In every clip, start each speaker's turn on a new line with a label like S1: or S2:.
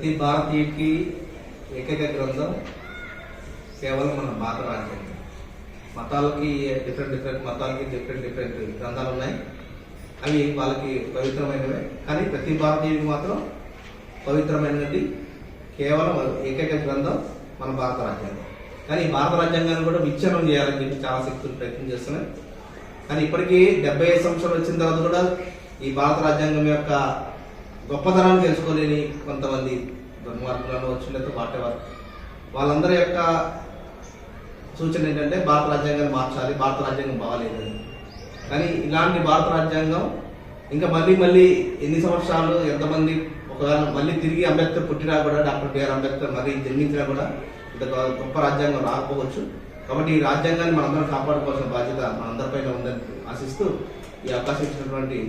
S1: ప్రతి భారతీయుడికి ఏకైక గ్రంథం కేవలం మన భారత రాజ్యాంగం. మతాలకి డిఫరెంట్ మతాలకి డిఫరెంట్ గ్రంథాలు ఉన్నాయి. అవి వాళ్ళకి పవిత్రమైనవే. కానీ ప్రతి భారతీయుడికి మాత్రం పవిత్రమైనది కేవలం ఏకైక గ్రంథం మన భారత రాజ్యాంగం. కానీ ఈ భారత రాజ్యాంగాన్ని కూడా విచ్ఛిన్నం చేయాలని చెప్పి చాలా శక్తులు ప్రయత్నం చేస్తున్నాయి. కానీ ఇప్పటికీ 75 సంవత్సరాలు వచ్చిన తర్వాత కూడా ఈ భారత రాజ్యాంగం యొక్క గొప్పతనాన్ని తెలుసుకోలేని కొంతమంది దుర్మార్గులను వచ్చినట్టు వాటేవారు. వాళ్ళందరి యొక్క సూచన ఏంటంటే భారత రాజ్యాంగాన్ని మార్చాలి, భారత రాజ్యాంగం బాగాలేదని. కానీ ఇలాంటి భారత రాజ్యాంగం ఇంకా మళ్ళీ ఎన్ని సంవత్సరాలు ఎంతమంది ఒకవేళ మళ్ళీ తిరిగి అంబేద్కర్ పుట్టినా కూడా, డాక్టర్ బిఆర్ అంబేద్కర్ మళ్ళీ జన్మించినా కూడా ఇంత గొప్ప రాజ్యాంగం రాకపోవచ్చు. కాబట్టి ఈ రాజ్యాంగాన్ని మనందరం కాపాడుకోవాల్సిన బాధ్యత మనందరిపైన ఉందని ఆశిస్తూ ఈ అవకాశం ఇచ్చినటువంటి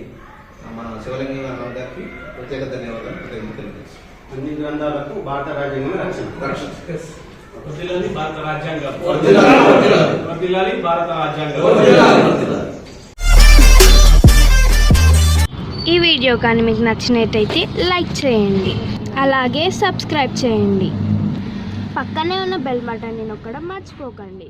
S1: మన శివలింగం గారికి ప్రత్యేక ధన్యవాదాలు తెలియజేస్తాం.
S2: అన్ని గ్రంథాలకు భారత రాజ్యాంగం రక్షణ.
S3: భారత రాజ్యాంగం భారత రాజ్యాంగం.
S4: ఈ వీడియో కానీ మీకు నచ్చినట్టయితే లైక్ చేయండి, అలాగే సబ్స్క్రైబ్ చేయండి. పక్కనే ఉన్న బెల్ బటన్ని నొక్కడం మర్చిపోకండి.